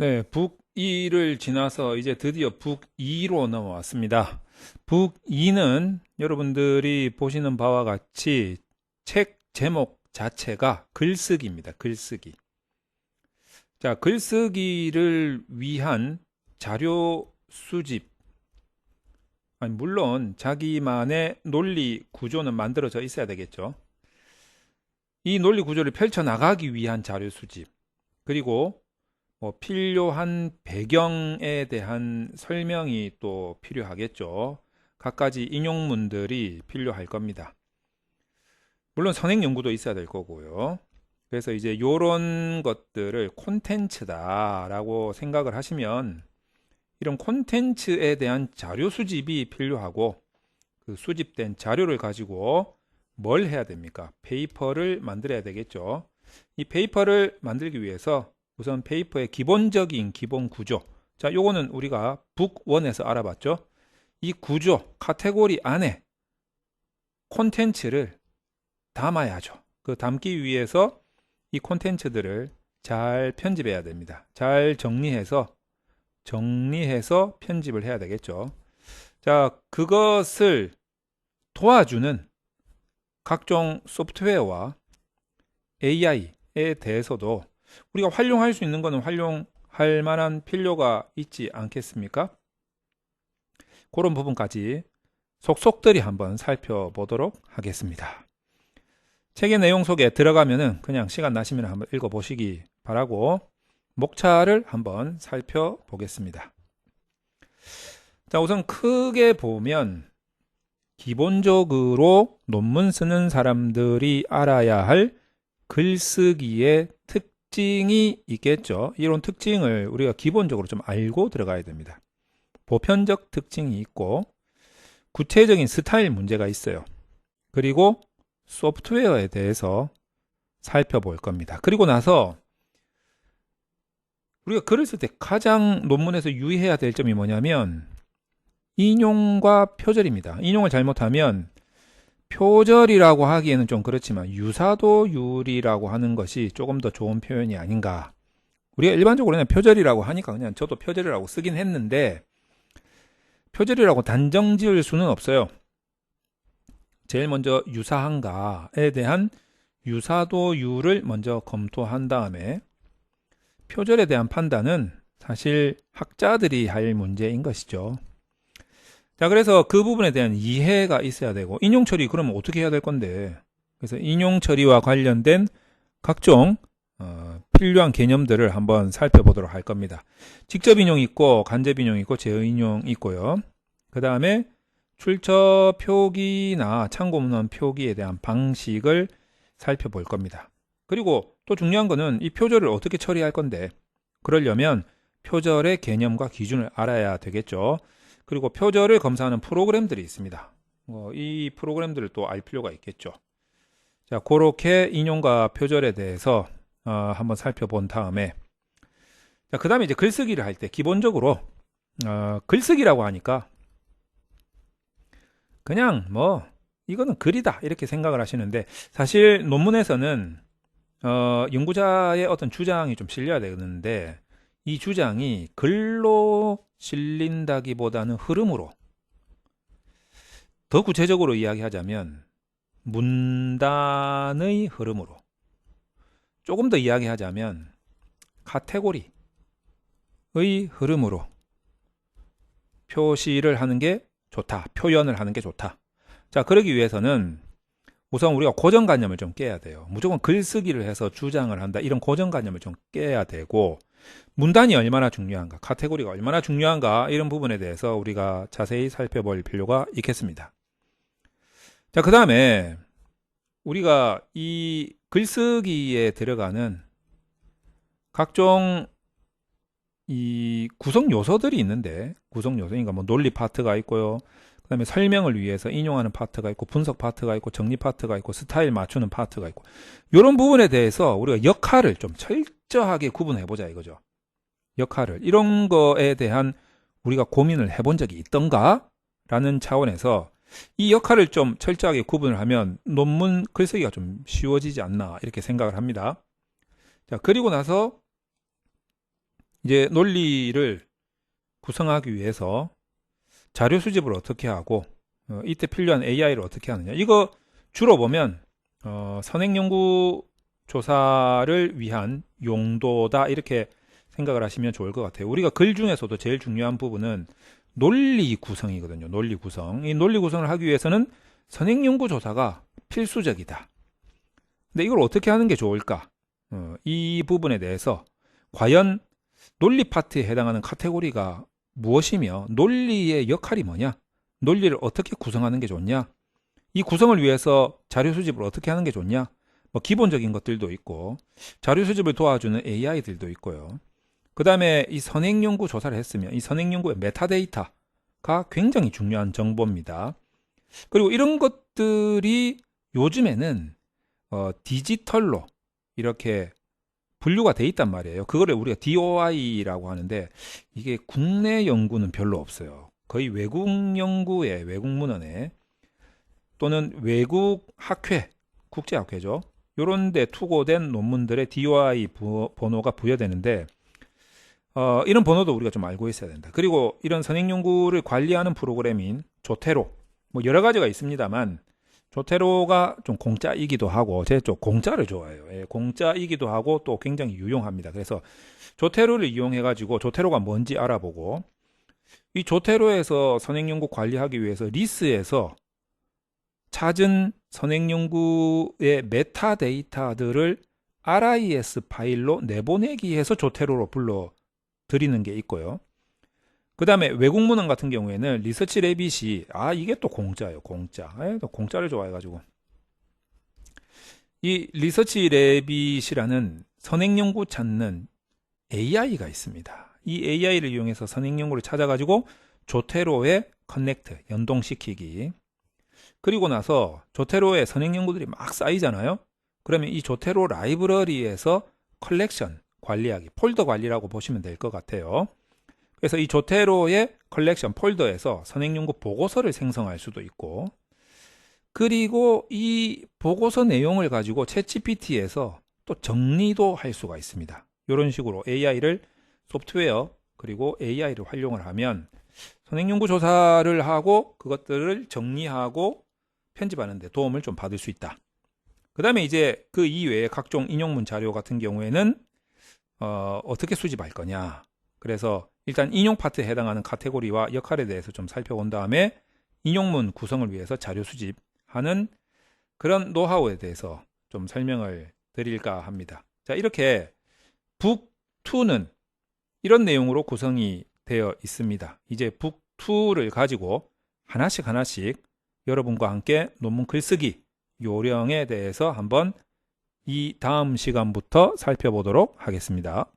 네, 북2를 지나서 이제 드디어 북2로 넘어왔습니다. 북2는 여러분들이 보시는 바와 같이 책 제목 자체가 글쓰기입니다. 글쓰기. 자, 글쓰기를 위한 자료 수집. 아니, 물론 자기만의 논리 구조는 만들어져 있어야 되겠죠. 이 논리 구조를 펼쳐나가기 위한 자료 수집. 그리고 필요한 배경에 대한 설명이 또 필요하겠죠. 갖가지 인용문들이 필요할 겁니다. 물론 선행 연구도 있어야 될 거고요. 그래서 이제 이런 것들을 콘텐츠다라고 생각을 하시면 이런 콘텐츠에 대한 자료 수집이 필요하고 그 수집된 자료를 가지고 뭘 해야 됩니까? 페이퍼를 만들어야 되겠죠. 이 페이퍼를 만들기 위해서 우선 페이퍼의 기본적인 기본 구조. 자, 요거는 우리가 북1에서 알아봤죠. 이 구조, 카테고리 안에 콘텐츠를 담아야죠. 그 담기 위해서 이 콘텐츠들을 잘 편집해야 됩니다. 잘 정리해서 편집을 해야 되겠죠. 자, 그것을 도와주는 각종 소프트웨어와 AI에 대해서도 우리가 활용할 수 있는 것은 활용할 만한 필요가 있지 않겠습니까? 그런 부분까지 속속들이 한번 살펴보도록 하겠습니다. 책의 내용 속에 들어가면은 그냥 시간 나시면 한번 읽어보시기 바라고 목차를 한번 살펴보겠습니다. 자, 우선 크게 보면 기본적으로 논문 쓰는 사람들이 알아야 할 글쓰기의 특징이 있겠죠. 이런 특징을 우리가 기본적으로 좀 알고 들어가야 됩니다. 보편적 특징이 있고 구체적인 스타일 문제가 있어요. 그리고 소프트웨어에 대해서 살펴볼 겁니다. 그리고 나서 우리가 글을 쓸 때 가장 논문에서 유의해야 될 점이 뭐냐면 인용과 표절입니다. 인용을 잘못하면 표절이라고 하기에는 좀 그렇지만 유사도율이라고 하는 것이 조금 더 좋은 표현이 아닌가. 우리가 일반적으로 그냥 표절이라고 하니까 그냥 저도 표절이라고 쓰긴 했는데 표절이라고 단정 지을 수는 없어요. 제일 먼저 유사한가에 대한 유사도율을 먼저 검토한 다음에 표절에 대한 판단은 사실 학자들이 할 문제인 것이죠. 자, 그래서 그 부분에 대한 이해가 있어야 되고 인용 처리 그러면 어떻게 해야 될 건데, 그래서 인용 처리와 관련된 각종 필요한 개념들을 한번 살펴보도록 할 겁니다. 직접 인용이 있고 간접 인용이 있고 재인용이 있고요. 그 다음에 출처 표기나 참고문헌 표기에 대한 방식을 살펴볼 겁니다. 그리고 또 중요한 거는 이 표절을 어떻게 처리할 건데, 그러려면 표절의 개념과 기준을 알아야 되겠죠. 그리고 표절을 검사하는 프로그램들이 있습니다. 이 프로그램들을 또 알 필요가 있겠죠. 자, 그렇게 인용과 표절에 대해서 한번 살펴본 다음에, 자, 그 다음에 이제 글쓰기를 할 때 기본적으로 글쓰기라고 하니까 그냥 이거는 글이다 이렇게 생각을 하시는데, 사실 논문에서는 연구자의 어떤 주장이 좀 실려야 되는데 이 주장이 글로 실린다기보다는 흐름으로, 더 구체적으로 이야기하자면 문단의 흐름으로, 조금 더 이야기하자면 카테고리의 흐름으로 표시를 하는 게 좋다, 표현을 하는 게 좋다. 자, 그러기 위해서는 우선 우리가 고정관념을 좀 깨야 돼요. 무조건 글쓰기를 해서 주장을 한다, 이런 고정관념을 좀 깨야 되고, 문단이 얼마나 중요한가, 카테고리가 얼마나 중요한가, 이런 부분에 대해서 우리가 자세히 살펴볼 필요가 있겠습니다. 자, 그 다음에 우리가 이 글쓰기에 들어가는 각종 이 구성 요소들이 있는데, 구성 요소니까 논리 파트가 있고요. 그 다음에 설명을 위해서 인용하는 파트가 있고, 분석 파트가 있고, 정리 파트가 있고, 스타일 맞추는 파트가 있고, 이런 부분에 대해서 우리가 역할을 좀 철저하게 구분해 보자 이거죠. 역할을, 이런 거에 대한 우리가 고민을 해본 적이 있던가 라는 차원에서 이 역할을 좀 철저하게 구분을 하면 논문 글쓰기가 좀 쉬워지지 않나 이렇게 생각을 합니다. 자, 그리고 나서 이제 논리를 구성하기 위해서 자료 수집을 어떻게 하고 이때 필요한 AI를 어떻게 하느냐. 이거 주로 보면 선행연구 조사를 위한 용도다 이렇게 생각을 하시면 좋을 것 같아요. 우리가 글 중에서도 제일 중요한 부분은 논리 구성이거든요. 논리 구성. 이 논리 구성을 하기 위해서는 선행연구 조사가 필수적이다. 근데 이걸 어떻게 하는 게 좋을까? 이 부분에 대해서 과연 논리 파트에 해당하는 카테고리가 무엇이며 논리의 역할이 뭐냐? 논리를 어떻게 구성하는 게 좋냐? 이 구성을 위해서 자료 수집을 어떻게 하는 게 좋냐? 뭐 기본적인 것들도 있고 자료 수집을 도와주는 AI들도 있고요. 그 다음에 이 선행연구 조사를 했으면 이 선행연구의 메타데이터가 굉장히 중요한 정보입니다. 그리고 이런 것들이 요즘에는 디지털로 이렇게 분류가 돼 있단 말이에요. 그거를 우리가 DOI라고 하는데 이게 국내 연구는 별로 없어요. 거의 외국 연구에, 외국 문헌에 또는 외국 학회, 국제학회죠. 이런 데 투고된 논문들의 DOI 번호가 부여되는데 이런 번호도 우리가 좀 알고 있어야 된다. 그리고 이런 선행연구를 관리하는 프로그램인 조테로, 뭐 여러 가지가 있습니다만 조테로가 좀 공짜이기도 하고 제 쪽 공짜를 좋아해요. 예, 공짜이기도 하고 또 굉장히 유용합니다. 그래서 조테로를 이용해 가지고 조테로가 뭔지 알아보고 이 조테로에서 선행연구 관리하기 위해서 리스에서 찾은 선행연구의 메타데이터들을 RIS 파일로 내보내기 해서 조테로로 불러 드리는 게 있고요. 그 다음에 외국 문헌 같은 경우에는 리서치 레빗이 이게 또 공짜예요. 공짜. 또 공짜를 좋아해가지고 이 리서치 레빗이라는 선행연구 찾는 AI가 있습니다. 이 AI를 이용해서 선행연구를 찾아가지고 조테로에 커넥트, 연동시키기. 그리고 나서 조테로에 선행연구들이 막 쌓이잖아요. 그러면 이 조테로 라이브러리에서 컬렉션 관리하기, 폴더 관리라고 보시면 될 것 같아요. 그래서 이 조테로의 컬렉션 폴더에서 선행연구 보고서를 생성할 수도 있고, 그리고 이 보고서 내용을 가지고 챗GPT에서 또 정리도 할 수가 있습니다. 이런 식으로 AI를 소프트웨어 그리고 AI를 활용을 하면 선행연구 조사를 하고 그것들을 정리하고 편집하는 데 도움을 좀 받을 수 있다. 그 다음에 이제 그 이외에 각종 인용문 자료 같은 경우에는 어떻게 수집할 거냐. 그래서 일단 인용 파트에 해당하는 카테고리와 역할에 대해서 좀 살펴본 다음에 인용문 구성을 위해서 자료 수집하는 그런 노하우에 대해서 좀 설명을 드릴까 합니다. 자, 이렇게 북2는 이런 내용으로 구성이 되어 있습니다. 이제 북2를 가지고 하나씩 여러분과 함께 논문 글쓰기 요령에 대해서 한번 이 다음 시간부터 살펴보도록 하겠습니다.